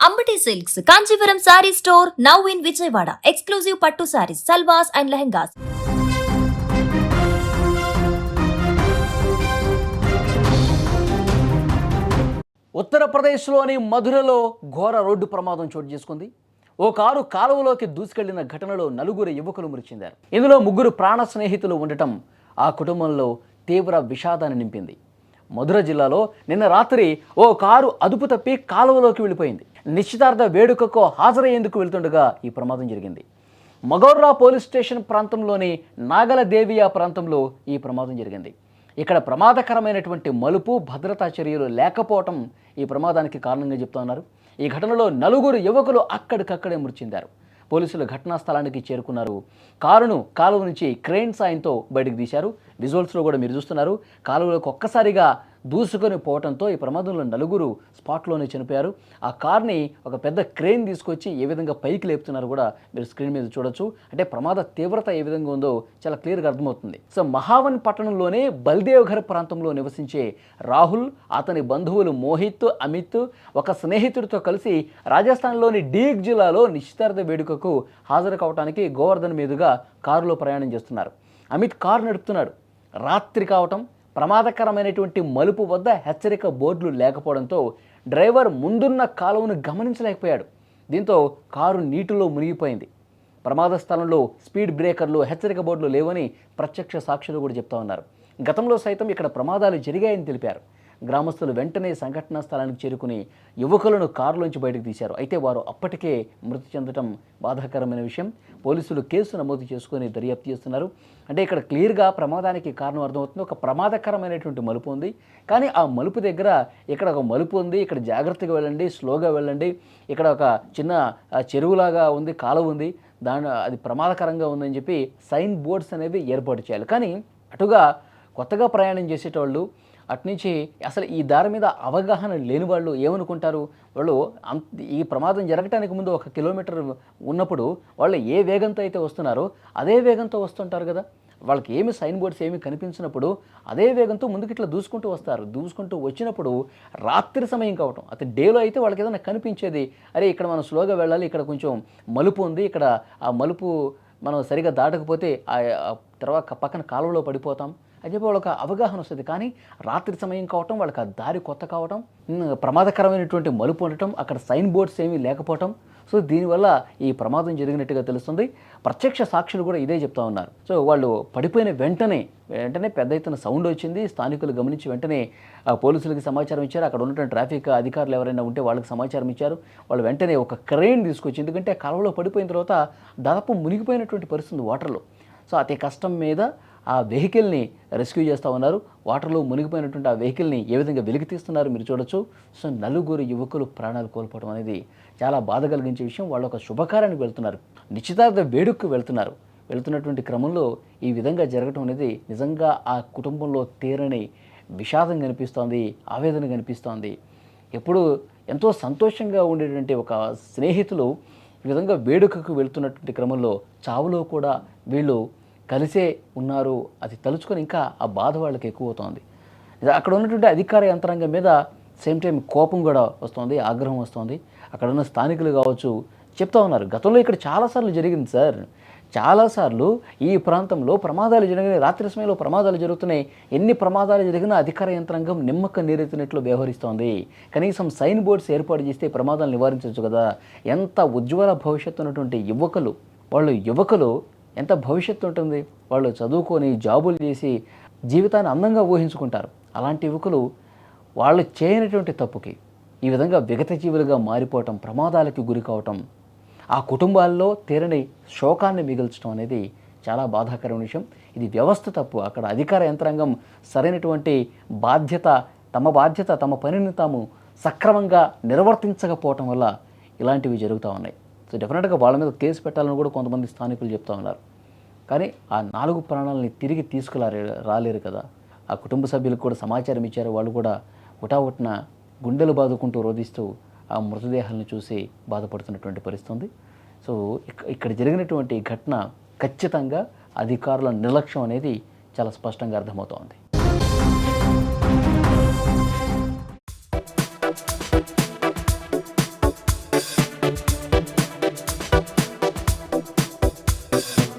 Ambati silks Kanchipuram sorry store now in Vijayawada. Exclusive పట్టు saris, సల్వాస్ and lehengas. ఉత్తరప్రదేశ్లోని మధురలో ఘోర రోడ్డు ప్రమాదం చోటు చేసుకుంది. ఓ కారు కాలువలోకి దూసుకెళ్లిన ఘటనలో నలుగురు యువకులు మృతి చెందారు. ఇందులో ముగ్గురు ప్రాణ స్నేహితులు ఉండటం ఆ కుటుంబంలో తీవ్ర విషాదాన్ని నింపింది. మధుర జిల్లాలో నిన్న రాత్రి ఓ కారు అదుపు తప్పి కాలువలోకి వెళ్ళిపోయింది. నిశ్చితార్థ వేడుకకు హాజరయ్యేందుకు వెళ్తుండగా ఈ ప్రమాదం జరిగింది. మగౌర్రా పోలీస్ స్టేషన్ ప్రాంతంలోని నాగలదేవియా ప్రాంతంలో ఈ ప్రమాదం జరిగింది. ఇక్కడ ప్రమాదకరమైనటువంటి మలుపు, భద్రతా చర్యలు లేకపోవటం ఈ ప్రమాదానికి కారణంగా చెప్తున్నారు. ఈ ఘటనలో నలుగురు యువకులు అక్కడికక్కడే మృతి చెందారు. పోలీసులు ఘటనా స్థలానికి చేరుకున్నారు. కారును కాలువ నుంచి క్రేన్ సాయంతో బయటకు తీశారు. విజువల్స్లో కూడా మీరు చూస్తున్నారు. కాలువలోకి ఒక్కసారిగా దూసుకొని పోవడంతో ఈ ప్రమాదంలో నలుగురు స్పాట్లోనే చనిపోయారు. ఆ కార్ని ఒక పెద్ద క్రేన్ తీసుకొచ్చి ఏ విధంగా పైకి లేపుతున్నారు కూడా మీరు స్క్రీన్ మీద చూడొచ్చు. అంటే ప్రమాద తీవ్రత ఏ విధంగా ఉందో చాలా క్లియర్గా అర్థమవుతుంది. సో మహావన్ పట్టణంలోనే బల్దేవ్ఘర్ ప్రాంతంలో నివసించే రాహుల్, అతని బంధువులు మోహిత్, అమిత్ ఒక స్నేహితుడితో కలిసి రాజస్థాన్లోని డీగ్ జిల్లాలో నిశ్చితార్థ వేడుకకు హాజరు కావడానికి గోవర్ధన్ మీదుగా కారులో ప్రయాణం చేస్తున్నారు. అమిత్ కారు నడుపుతున్నాడు. రాత్రి కావటం, ప్రమాదకరమైనటువంటి మలుపు వద్ద హెచ్చరిక బోర్డులు లేకపోవడంతో డ్రైవర్ ముందున్న కాలువను గమనించలేకపోయాడు. దీంతో కారు నీటిలో మునిగిపోయింది. ప్రమాద స్థలంలో స్పీడ్ బ్రేకర్లు, హెచ్చరిక బోర్డులు లేవని ప్రత్యక్ష సాక్షులు కూడా చెప్తా ఉన్నారు. గతంలో సైతం ఇక్కడ ప్రమాదాలు జరిగాయని తెలిపారు. గ్రామస్తులు వెంటనే సంఘటనా స్థలానికి చేరుకుని యువకులను కారులోంచి బయటకు తీశారు. అయితే వారు అప్పటికే మృతి చెందడం బాధాకరమైన విషయం. పోలీసులు కేసు నమోదు చేసుకుని దర్యాప్తు చేస్తున్నారు. అంటే ఇక్కడ క్లియర్గా ప్రమాదానికి కారణం అర్థమవుతుంది. ఒక ప్రమాదకరమైనటువంటి మలుపు ఉంది, కానీ ఆ మలుపు దగ్గర ఇక్కడ ఒక మలుపు ఉంది, ఇక్కడ జాగ్రత్తగా వెళ్ళండి, స్లోగా వెళ్ళండి, ఇక్కడ ఒక చిన్న చెరువులాగా ఉంది, కాలువ ఉంది, అది ప్రమాదకరంగా ఉందని చెప్పి సైన్ బోర్డ్స్ అనేవి ఏర్పాటు చేయాలి. కానీ అటుగా కొత్తగా ప్రయాణం చేసేటోళ్ళు, అట్నుంచి అసలు ఈ దారి మీద అవగాహన లేని వాళ్ళు ఏమనుకుంటారు, వాళ్ళు ఈ ప్రమాదం జరగటానికి ముందు 1 కిలోమీటర్ ఉన్నప్పుడు వాళ్ళు ఏ వేగంతో అయితే వస్తున్నారో అదే వేగంతో వస్తుంటారు కదా. వాళ్ళకి ఏమి సైన్ బోర్డ్స్ ఏమి కనిపించినప్పుడు అదే వేగంతో ముందుకు ఇట్లా దూసుకుంటూ వస్తారు. దూసుకుంటూ వచ్చినప్పుడు రాత్రి సమయం కావటం, అది డేలో అయితే వాళ్ళకి ఏదైనా కనిపించేది, అరే ఇక్కడ మనం స్లోగా వెళ్ళాలి, ఇక్కడ కొంచెం మలుపు ఉంది, ఇక్కడ ఆ మలుపు మనం సరిగా దాటకపోతే తర్వాత పక్కన కాలువలో పడిపోతాం అని చెప్పి వాళ్ళకి అవగాహన వస్తుంది. కానీ రాత్రి సమయం కావటం, వాళ్ళకి ఆ దారి కొత్త కావటం, ప్రమాదకరమైనటువంటి మలుపు ఉండటం, అక్కడ సైన్ బోర్డ్స్ ఏమీ లేకపోవటం, సో దీనివల్ల ఈ ప్రమాదం జరిగినట్టుగా తెలుస్తుంది. ప్రత్యక్ష సాక్షులు కూడా ఇదే చెప్తా ఉన్నారు. సో వాళ్ళు పడిపోయిన వెంటనే పెద్ద ఎత్తున సౌండ్ వచ్చింది. స్థానికులు గమనించి వెంటనే పోలీసులకి సమాచారం ఇచ్చారు. అక్కడ ఉన్నటువంటి ట్రాఫిక్ అధికారులు ఎవరైనా ఉంటే వాళ్ళకి సమాచారం ఇచ్చారు. వాళ్ళు వెంటనే ఒక క్రేన్ తీసుకొచ్చి, ఎందుకంటే కాలువలో పడిపోయిన తర్వాత దాదాపు మునిగిపోయినటువంటి పరిస్థితి వాటర్లో. సో అతి కష్టం మీద ఆ వెహికల్ని రెస్క్యూ చేస్తూ ఉన్నారు. వాటర్లో మునిగిపోయినటువంటి ఆ వెహికల్ని ఏ విధంగా వెలికి తీస్తున్నారు మీరు చూడొచ్చు. సో నలుగురు యువకులు ప్రాణాలు కోల్పోవడం అనేది చాలా బాధ కలిగించే విషయం. వాళ్ళు ఒక శుభకార్యానికి వెళ్తున్నారు, నిశ్చితార్థ వేడుకకు వెళ్తున్నటువంటి క్రమంలో ఈ విధంగా జరగడం అనేది నిజంగా ఆ కుటుంబంలో తీరని విషాదం కనిపిస్తోంది, ఆవేదన కనిపిస్తోంది. ఎప్పుడు ఎంతో సంతోషంగా ఉండేటువంటి ఒక స్నేహితులు ఈ విధంగా వేడుకకు వెళ్తున్నటువంటి క్రమంలో చావులో కూడా వీళ్ళు కలిసే ఉన్నారు. అది తలుచుకొని ఇంకా ఆ బాధ వాళ్ళకి ఎక్కువ అవుతుంది. అక్కడ ఉన్నటువంటి అధికార యంత్రాంగం మీద సేమ్ టైం కోపం కూడా వస్తుంది, ఆగ్రహం వస్తుంది. అక్కడ ఉన్న స్థానికులు కావచ్చు చెప్తా ఉన్నారు, గతంలో ఇక్కడ చాలాసార్లు జరిగింది సార్, చాలాసార్లు ఈ ప్రాంతంలో ప్రమాదాలు జరిగినాయి, రాత్రి సమయంలో ప్రమాదాలు జరుగుతున్నాయి. ఎన్ని ప్రమాదాలు జరిగినా అధికార యంత్రాంగం నిమ్మక నీరెత్తినట్లు వ్యవహరిస్తోంది. కనీసం సైన్ బోర్డ్స్ ఏర్పాటు చేస్తే ప్రమాదాలు నివారించవచ్చు కదా. ఎంత ఉజ్వల భవిష్యత్తు ఉన్నటువంటి యువకులు ఎంత భవిష్యత్తు ఉంటుంది. వాళ్ళు చదువుకొని జాబులు చేసి జీవితాన్ని అందంగా ఊహించుకుంటారు. అలాంటి యువకులు వాళ్ళు చేయనటువంటి తప్పుకి ఈ విధంగా విగత జీవులుగా మారిపోవటం, ప్రమాదాలకి గురి కావటం, ఆ కుటుంబాల్లో తీరని శోకాన్ని మిగిల్చడం అనేది చాలా బాధాకరమైన విషయం. ఇది వ్యవస్థ తప్పు. అక్కడ అధికార యంత్రాంగం సరైనటువంటి తమ పనిని తాము సక్రమంగా నిర్వర్తించకపోవటం వల్ల ఇలాంటివి జరుగుతూ ఉన్నాయి. సో డెఫినెట్గా వాళ్ళ మీద కేసు పెట్టాలని కూడా కొంతమంది స్థానికులు చెప్తా ఉన్నారు. కానీ ఆ 4 ప్రాణాలని తిరిగి రాలేరు కదా. ఆ కుటుంబ సభ్యులకు కూడా సమాచారం ఇచ్చారు. వాళ్ళు కూడా హుటాహుటిన గుండెలు బాదుకుంటూ రోధిస్తూ ఆ మృతదేహాలను చూసి బాధపడుతున్నటువంటి పరిస్థితి ఉంది. సో ఇక్కడ జరిగినటువంటి ఘటన ఖచ్చితంగా అధికారుల నిర్లక్ష్యం అనేది చాలా స్పష్టంగా అర్థమవుతోంది. తెలుసుకుందాం.